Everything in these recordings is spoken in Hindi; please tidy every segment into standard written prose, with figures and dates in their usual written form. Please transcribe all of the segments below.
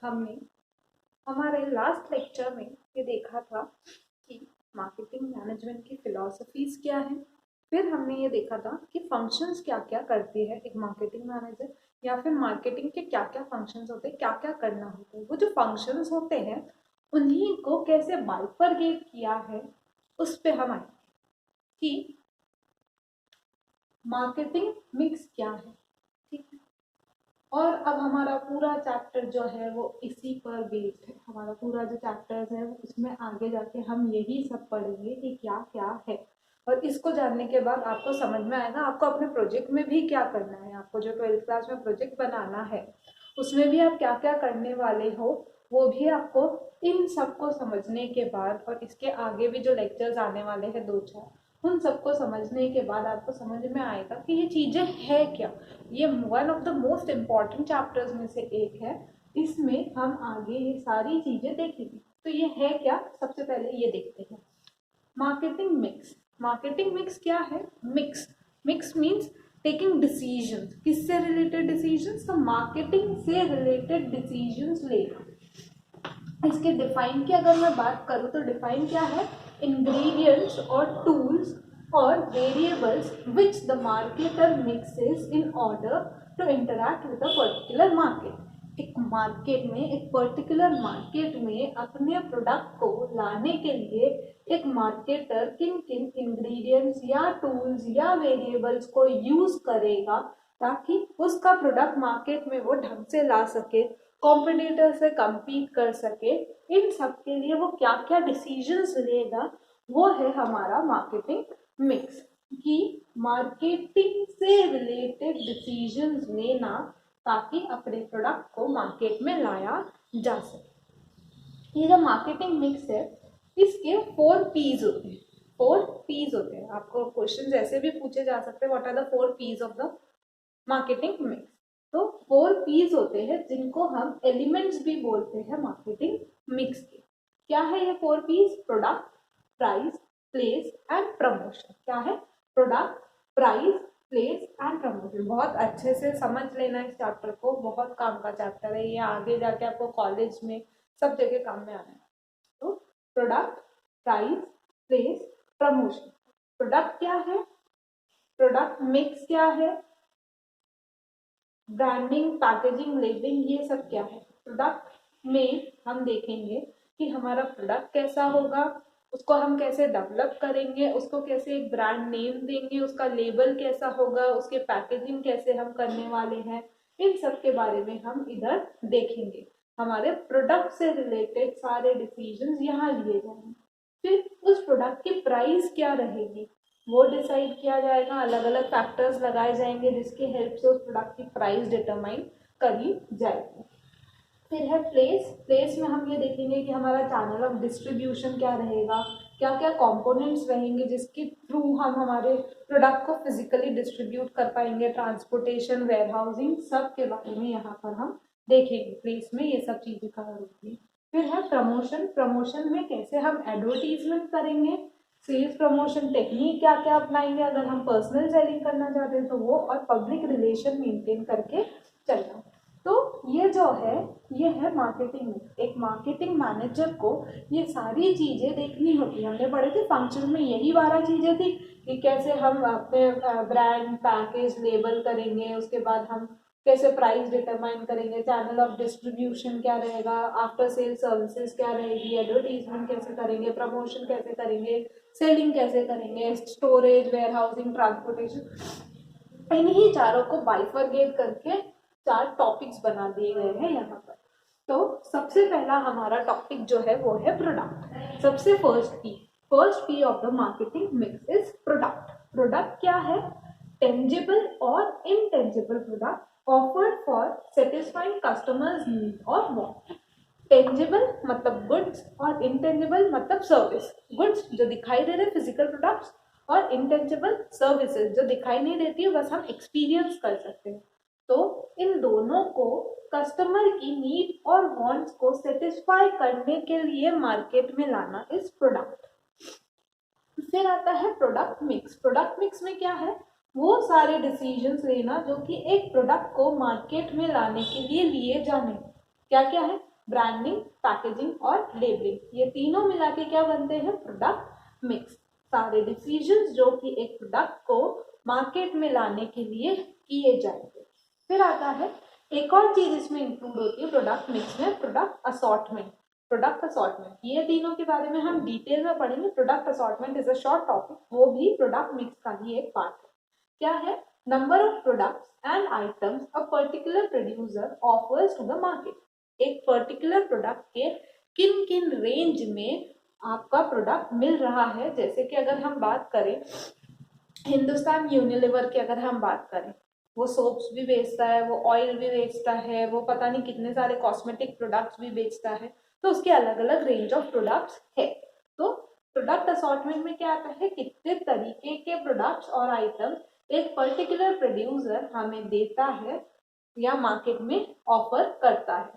हमने हमारे लास्ट लेक्चर में ये देखा था कि मार्केटिंग मैनेजमेंट की फिलॉसफीज क्या है। फिर हमने ये देखा था कि फंक्शंस क्या क्या करती है एक मार्केटिंग मैनेजर, या फिर मार्केटिंग के क्या क्या फंक्शंस होते हैं, क्या क्या करना होता है। वो जो फंक्शंस होते हैं उन्हीं को कैसे बाइफरगेट किया है उस पे हम आए कि मार्केटिंग मिक्स क्या है। ठीक है, और अब हमारा पूरा चैप्टर जो है वो इसी पर बेस्ड है। हमारा पूरा जो चैप्टर्स है उसमें आगे जाके हम यही सब पढ़ेंगे कि क्या क्या है, और इसको जानने के बाद आपको समझ में आएगा आपको अपने प्रोजेक्ट में भी क्या करना है। आपको जो 12th क्लास में प्रोजेक्ट बनाना है उसमें भी आप क्या क्या करने वाले हो, वो भी आपको इन सबको समझने के बाद, और इसके आगे भी जो लेक्चर्स आने वाले हैं 2-4, उन सबको समझने के बाद आपको समझ में आएगा कि ये चीज़ें है क्या। ये one of the most important chapters में से एक है। इसमें हम आगे ये सारी चीज़ें देखेंगे। तो ये है क्या, सबसे पहले ये देखते हैं मार्केटिंग मिक्स। मार्केटिंग मिक्स क्या है? Mix mix means taking decisions. किससे रिलेटेड डिसीजंस? तो मार्केटिंग से रिलेटेड डिसीजंस लेना। इसके डिफाइन की अगर मैं बात करूँ तो डिफाइन क्या है? इंग्रेडिएंट्स और टूल्स और variables which the marketer mixes in order to interact with a particular market. एक मार्केट में, एक पर्टिकुलर मार्केट में अपने प्रोडक्ट को लाने के लिए एक मार्केटर किन किन इंग्रेडिएंट्स या टूल्स या वेरिएबल्स को यूज करेगा ताकि उसका प्रोडक्ट मार्केट में वो ढंग से ला सके, कॉम्पिटिटर से compete कर सके। इन सब के लिए वो क्या क्या डिसीजंस लेगा, वो है हमारा मार्केटिंग मिक्स। कि मार्केटिंग से रिलेटेड डिसीजंस लेना ताकि अपने प्रोडक्ट को मार्केट में लाया जा सके। ये जो मार्केटिंग मिक्स है इसके 4 P's होते हैं। 4 P's होते हैं। आपको क्वेश्चन ऐसे भी पूछे जा सकते हैं, what are the 4 P's of the marketing mix. तो 4 P's होते हैं जिनको हम एलिमेंट्स भी बोलते हैं मार्केटिंग मिक्स के। क्या है ये 4 P's? Product, price, place and promotion. क्या है? Product, price, place and promotion. बहुत अच्छे से समझ लेना इस चैप्टर को, बहुत काम का चैप्टर है ये। आगे जाके आपको कॉलेज में सब जगह काम में आना है। तो product, price, place, promotion. Product क्या है? प्रोडक्ट मिक्स क्या है? ब्रांडिंग, पैकेजिंग, लेबलिंग, ये सब क्या है? प्रोडक्ट में हम देखेंगे कि हमारा प्रोडक्ट कैसा होगा, उसको हम कैसे डेवलप करेंगे, उसको कैसे एक ब्रांड नेम देंगे, उसका लेबल कैसा होगा, उसके पैकेजिंग कैसे हम करने वाले हैं। इन सब के बारे में हम इधर देखेंगे। हमारे प्रोडक्ट से रिलेटेड सारे डिसीजंस यहाँ लिए जाएंगे। फिर उस प्रोडक्ट की प्राइस क्या रहेगी वो डिसाइड किया जाएगा। अलग अलग फैक्टर्स लगाए जाएंगे जिसके हेल्प से उस प्रोडक्ट की प्राइस डिटरमाइन करी जाएगी। फिर है प्लेस। प्लेस में हम ये देखेंगे कि हमारा चैनल ऑफ डिस्ट्रीब्यूशन क्या रहेगा, क्या क्या कंपोनेंट्स रहेंगे जिसके थ्रू हम हमारे प्रोडक्ट को फिजिकली डिस्ट्रीब्यूट कर पाएंगे। ट्रांसपोर्टेशन, वेयरहाउसिंग, सब के बारे में यहाँ पर हम देखेंगे। प्लेस में ये सब चीज़ें कवर होती है। फिर है प्रमोशन। प्रमोशन में कैसे हम एडवर्टीजमेंट करेंगे, सेल्स प्रमोशन टेक्निक क्या क्या अपनाएंगे अगर हम पर्सनल सेलिंग करना चाहते हैं तो वो, और पब्लिक रिलेशन मेंटेन करके चलना। तो ये जो है ये है मार्केटिंग मिक्स। एक मार्केटिंग मैनेजर को ये सारी चीज़ें देखनी होती है। हमने पढ़े थे फंक्शन में यही 12 चीज़ें थी कि कैसे हम अपने ब्रांड, पैकेज, लेबल करेंगे, उसके बाद हम कैसे प्राइस डिटरमाइन करेंगे, चैनल ऑफ डिस्ट्रीब्यूशन क्या रहेगा, आफ्टर सेल सर्विसेज क्या रहेगी, एडवर्टीजमेंट कैसे करेंगे, प्रमोशन कैसे करेंगे, सेलिंग कैसे करेंगे, स्टोरेज, वेयरहाउसिंग, ट्रांसपोर्टेशन। इन्हीं चारों को बाइफरगेट करके 4 टॉपिक्स बना दिए गए हैं यहाँ पर। तो सबसे पहला हमारा टॉपिक जो है वो है प्रोडक्ट। सबसे first P of the marketing mix is product. Product क्या है? टेंजिबल और intangible product offered for satisfying customers need और वांट। टेंजिबल मतलब गुड्स और इंटेंजिबल मतलब सर्विस। गुड्स जो दिखाई दे रहे फिजिकल प्रोडक्ट्स, और इंटेंजिबल सर्विसेज जो दिखाई नहीं देती है, बस हम एक्सपीरियंस कर सकते हैं। तो इन दोनों को कस्टमर की नीड और वांट्स को सेटिस्फाई करने के लिए मार्केट में लाना इस प्रोडक्ट। फिर आता है प्रोडक्ट मिक्स। प्रोडक्ट मिक्स में क्या है? वो सारे डिसीजंस लेना जो कि एक प्रोडक्ट को मार्केट में लाने के लिए लिए जाने। क्या क्या है? ब्रांडिंग, पैकेजिंग और लेबलिंग। ये तीनों मिला के क्या बनते हैं? Product mix. सारे डिसीजंस जो कि एक प्रोडक्ट को मार्केट में लाने के लिए किए जाएंगे। फिर आता है एक और चीज इसमें इंक्लूड होती है प्रोडक्ट मिक्स में, प्रोडक्ट असॉर्टमेंट। प्रोडक्ट असॉर्टमेंट ये तीनों के बारे में हम डिटेल में पढ़ेंगे। Product assortment is a short topic, वो भी प्रोडक्ट मिक्स का ही एक पार्ट है। क्या है? Number of products and items a particular producer offers to the market. एक पर्टिकुलर प्रोडक्ट के किन किन रेंज में आपका प्रोडक्ट मिल रहा है। जैसे कि अगर हम बात करें हिंदुस्तान यूनिलीवर की, अगर हम बात करें, वो सोप्स भी बेचता है, वो ऑयल भी बेचता है, वो पता नहीं कितने सारे कॉस्मेटिक प्रोडक्ट्स भी बेचता है, तो उसके अलग अलग रेंज ऑफ प्रोडक्ट्स है। तो प्रोडक्ट असॉर्टमेंट में क्या आता है? कितने तरीके के प्रोडक्ट्स और आइटम्स एक पर्टिकुलर प्रोड्यूसर हमें देता है या मार्केट में ऑफर करता है।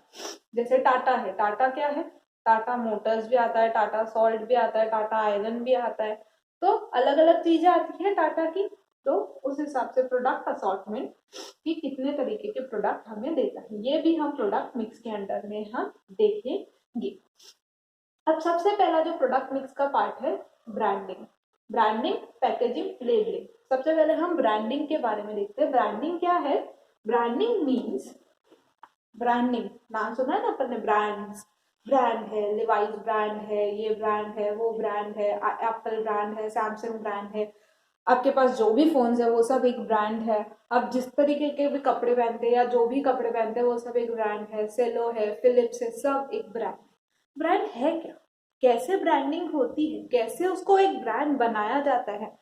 जैसे टाटा है, टाटा क्या है? टाटा मोटर्स भी आता है, टाटा सॉल्ट भी आता है, टाटा आयरन भी आता है, तो अलग अलग चीजें आती है टाटा की। तो उस हिसाब से प्रोडक्ट असॉर्टमेंट कि कितने तरीके के प्रोडक्ट हमें देता है, ये भी हम प्रोडक्ट मिक्स के अंडर में हम देखेंगे। अब सबसे पहला जो प्रोडक्ट मिक्स का पार्ट है, ब्रांडिंग। Branding, packaging, labelling. सबसे पहले हम ब्रांडिंग के बारे में देखते हैं। ब्रांडिंग क्या है? ब्रांडिंग मीन्स, ब्रांडिंग नाम सुना है ना अपन ने, ब्रांड्स, ब्रांड है, लिवाइस ब्रांड है, ये ब्रांड है, वो ब्रांड है, एप्पल ब्रांड है, सैमसंग ब्रांड है। आपके पास जो भी फोन्स है वो सब एक ब्रांड है। आप जिस तरीके के भी कपड़े पहनते हैं या जो भी कपड़े पहनते हैं वो सब एक ब्रांड है। सेलो है, फिलिप्स है, सब एक ब्रांड। ब्रांड है क्या? कैसे ब्रांडिंग होती है? कैसे उसको एक ब्रांड बनाया जाता है?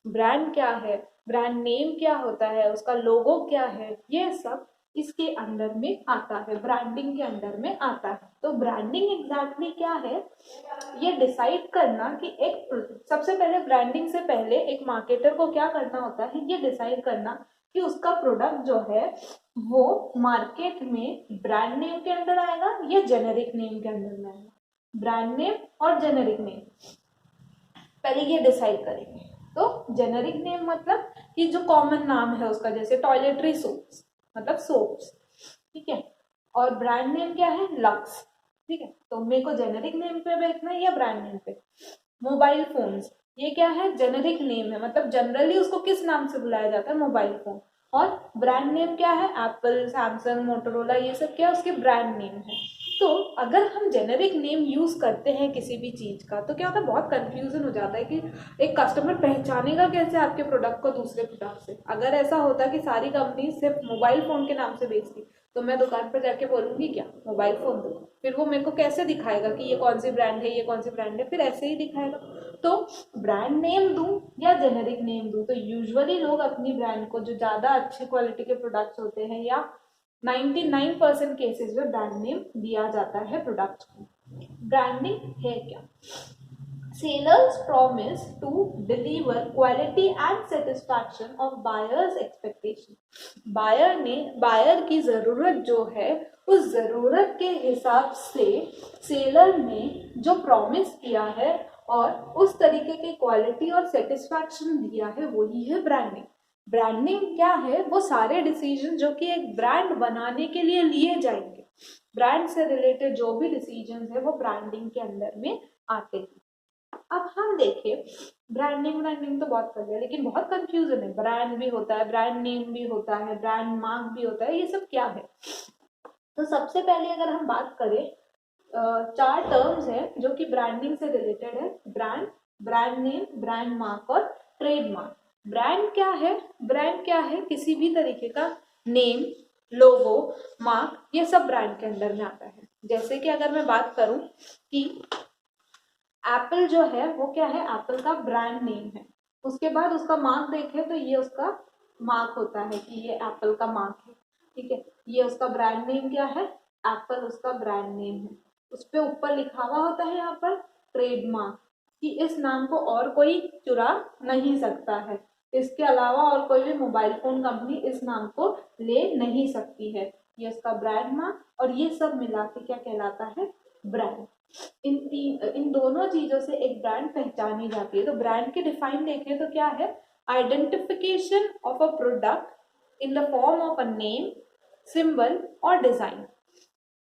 ब्रांड क्या है? ब्रांड नेम क्या होता है? उसका लोगो क्या है? ये सब इसके अंडर में आता है, ब्रांडिंग के अंडर में आता है। तो ब्रांडिंग एग्जैक्टली क्या है? ये डिसाइड करना कि एक, सबसे पहले ब्रांडिंग से पहले एक मार्केटर को क्या करना होता है? ये डिसाइड करना कि उसका प्रोडक्ट जो है वो मार्केट में ब्रांड नेम के अंदर आएगा या जेनेरिक नेम के अंदर में आएगा। ब्रांड नेम और जेनेरिक नेम पहले ये डिसाइड करेंगे। तो जेनेरिक नेम मतलब कि जो कॉमन नाम है उसका, जैसे टॉयलेटरी सोप्स मतलब सोप्स, ठीक है। और ब्रांड नेम क्या है? लक्स, ठीक है। तो मेरे को जेनेरिक नेम पे बेचना है या ब्रांड नेम पे? मोबाइल फोन्स, ये क्या है? जेनेरिक नेम है, मतलब जनरली उसको किस नाम से बुलाया जाता है? Mobile phone. और ब्रांड नेम क्या है? एप्पल, सैमसंग, मोटोरोला, ये सब क्या उसके ब्रांड नेम है। तो अगर हम जेनेरिक नेम यूज करते हैं किसी भी चीज का तो क्या होता है? बहुत कंफ्यूजन हो जाता है कि एक कस्टमर पहचानेगा कैसे आपके प्रोडक्ट को दूसरे प्रोडक्ट से। अगर ऐसा होता कि सारी कंपनी सिर्फ मोबाइल फोन के नाम से बेचती तो मैं दुकान पर जाके बोलूंगी क्या? मोबाइल फोन दो, फिर वो मेरे को कैसे दिखाएगा कि ये कौन सी ब्रांड है, ये कौन सी ब्रांड है? फिर ऐसे ही दिखाएगा। तो ब्रांड नेम दूं या जेनेरिक नेम दूं? तो यूजुअली लोग अपनी ब्रांड को, जो ज्यादा अच्छी क्वालिटी के प्रोडक्ट्स होते हैं या 99% केसेस में ब्रांड नेम दिया जाता है प्रोडक्ट को। ब्रांडिंग है क्या? Sellers promise to deliver quality and satisfaction of buyer's expectation. Buyer की जरूरत जो है उस जरूरत के हिसाब से सेलर ने जो प्रॉमिस किया है और उस तरीके की क्वालिटी और सेटिस्फैक्शन दिया है, वही है ब्रांडिंग। ब्रांडिंग क्या है? वो सारे डिसीजन जो कि एक ब्रांड बनाने के लिए लिए जाएंगे, ब्रांड से रिलेटेड जो भी डिसीजन है वो ब्रांडिंग के अंदर में आते हैं। अब हम देखें, ब्रांडिंग तो बहुत कर लिया, लेकिन बहुत कंफ्यूजन है। ब्रांड भी होता है, ब्रांड नेम भी होता है, ब्रांड मार्क भी होता है, ये सब क्या है? तो सबसे पहले अगर हम बात करें, 4 टर्म्स है जो कि ब्रांडिंग से रिलेटेड है। Brand, brand name, brand mark और ट्रेडमार्क। ब्रांड क्या है? ब्रांड क्या है? किसी भी तरीके का नेम, लोगो, मार्क, ये सब ब्रांड के अंदर में आता है। जैसे कि अगर मैं बात करूं कि एप्पल जो है वो क्या है? एप्पल का ब्रांड नेम है। उसके बाद उसका मार्क देखें तो ये उसका मार्क होता है कि ये एप्पल का मार्क है, ठीक है। ये उसका ब्रांड नेम क्या है? एप्पल उसका ब्रांड नेम है। उस पे ऊपर लिखा हुआ होता है यहाँ पर ट्रेडमार्क, कि इस नाम को और कोई चुरा नहीं सकता है, इसके अलावा और कोई भी मोबाइल फोन कंपनी इस नाम को ले नहीं सकती है। ये उसका ब्रांड मार्क, और ये सब मिला के क्या कहलाता है? ब्रांड। इन दोनों चीजों से एक ब्रांड पहचानी जाती है। तो ब्रांड के डिफाइन देखें तो क्या है? Identification of a product in the form of a name, symbol और डिजाइन।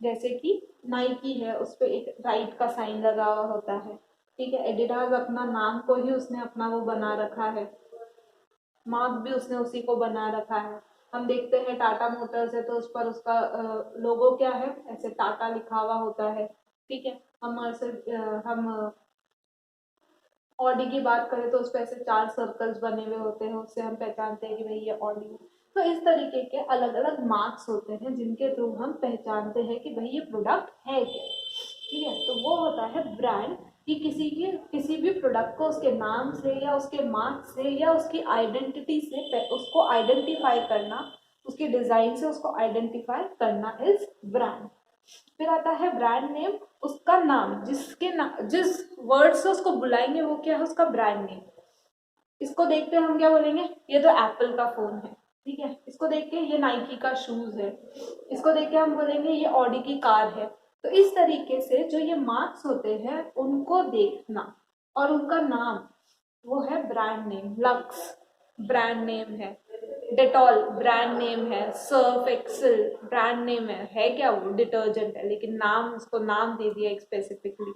जैसे कि नाइकी है, उस पर एक राइट का साइन लगा हुआ होता है, ठीक है। एडिडास अपना नाम को ही उसने अपना वो बना रखा है, मार्क भी उसने उसी को बना रखा है। हम देखते हैं टाटा मोटर्स है तो उस पर उसका लोगो क्या है, ऐसे टाटा लिखा हुआ होता है, ठीक है। हम ऑडी की बात करें तो उस पर ऐसे 4 सर्कल्स बने हुए होते हैं, उससे हम पहचानते हैं कि भाई ये ऑडी है। तो इस तरीके के अलग अलग मार्क्स होते हैं जिनके थ्रू हम पहचानते हैं कि भाई ये प्रोडक्ट है क्या, ठीक है। तो वो होता है ब्रांड, कि किसी भी प्रोडक्ट को उसके नाम से या उसके मार्क से या उसकी आइडेंटिटी से उसको आइडेंटिफाई करना, उसके डिजाइन से उसको आइडेंटिफाई करना इज ब्रांड। फिर आता है ब्रांड नेम, उसका नाम, जिस वर्ड से उसको बुलाएंगे वो क्या है, उसका ब्रांड नेम। इसको देखते हैं हम क्या बोलेंगे, ये तो एप्पल का फोन है, ठीक है। इसको देख के ये नाइकी का शूज है, इसको देख के हम बोलेंगे ये ऑडी की कार है। तो इस तरीके से जो ये मार्क्स होते हैं उनको देखना और उनका नाम, वो है brand name. Lux brand name है, डेटॉल ब्रांड नेम है, सर्फ एक्सेल ब्रांड नेम है क्या वो डिटर्जेंट है, लेकिन नाम उसको नाम दे दिया एक स्पेसिफिकली।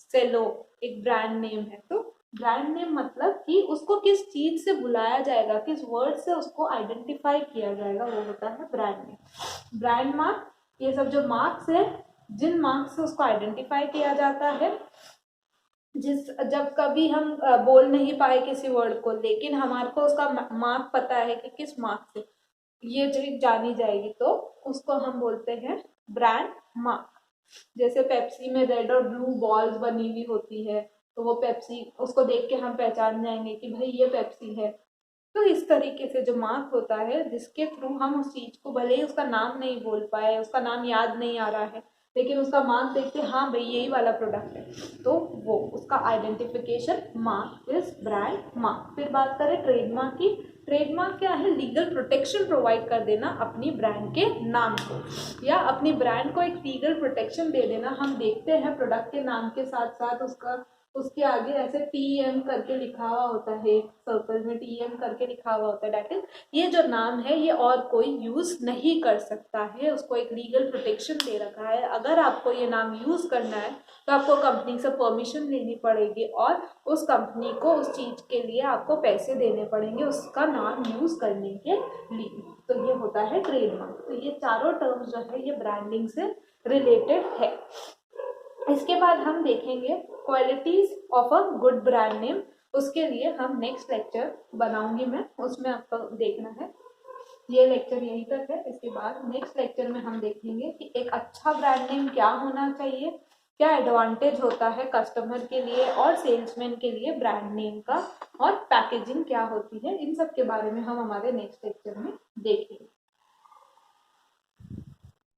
सेलो एक ब्रांड नेम है। तो ब्रांड नेम मतलब कि उसको किस चीज से बुलाया जाएगा, किस वर्ड से उसको आइडेंटिफाई किया जाएगा, वो होता है ब्रांड नेम। ब्रांड मार्क, ये सब जो मार्क्स है, जिन मार्क्स से उसको आइडेंटिफाई किया जाता है, जब कभी हम बोल नहीं पाए किसी वर्ड को, लेकिन हमारे को उसका मार्क पता है कि किस मार्क से ये चीज जानी जाएगी, तो उसको हम बोलते हैं ब्रांड मार्क। जैसे पेप्सी में रेड और ब्लू बॉल्स बनी हुई होती है, तो वो पेप्सी, उसको देख के हम पहचान जाएंगे कि भाई ये पेप्सी है। तो इस तरीके से जो मार्क होता है, जिसके थ्रू हम उस चीज को, भले ही उसका नाम नहीं बोल पाए, उसका नाम याद नहीं आ रहा है, लेकिन उसका मार्क देखते हाँ भाई यही वाला प्रोडक्ट है, तो वो उसका identification mark is brand mark. फिर बात करें ट्रेडमार्क की। ट्रेडमार्क क्या है, लीगल प्रोटेक्शन प्रोवाइड कर देना अपनी ब्रांड के नाम को, या अपनी ब्रांड को एक लीगल प्रोटेक्शन दे देना। हम देखते हैं प्रोडक्ट के नाम के साथ साथ उसके आगे ऐसे टीएम करके लिखा हुआ होता है, सर्कल में टीएम करके लिखा हुआ होता है, दैट इज ये जो नाम है ये और कोई यूज नहीं कर सकता है, उसको एक लीगल प्रोटेक्शन दे रखा है। अगर आपको ये नाम यूज करना है तो आपको कंपनी से परमिशन लेनी पड़ेगी और उस कंपनी को उस चीज के लिए आपको पैसे देने पड़ेंगे उसका नाम यूज करने के लिए। तो ये होता है ट्रेडमार्क। तो ये चारों टर्म्स जो है ये ब्रांडिंग से रिलेटेड है। इसके बाद हम देखेंगे qualities of a good brand name. उसके लिए हम नेक्स्ट लेक्चर बनाऊंगी मैं, उसमें आपको देखना है। ये लेक्चर यहीं तक है। इसके बाद नेक्स्ट लेक्चर में हम देखेंगे कि एक अच्छा ब्रांड नेम क्या होना चाहिए, क्या एडवांटेज होता है कस्टमर के लिए और सेल्समैन के लिए ब्रांड नेम का, और पैकेजिंग क्या होती है। इन सब के बारे में हम हमारे नेक्स्ट लेक्चर में देखेंगे।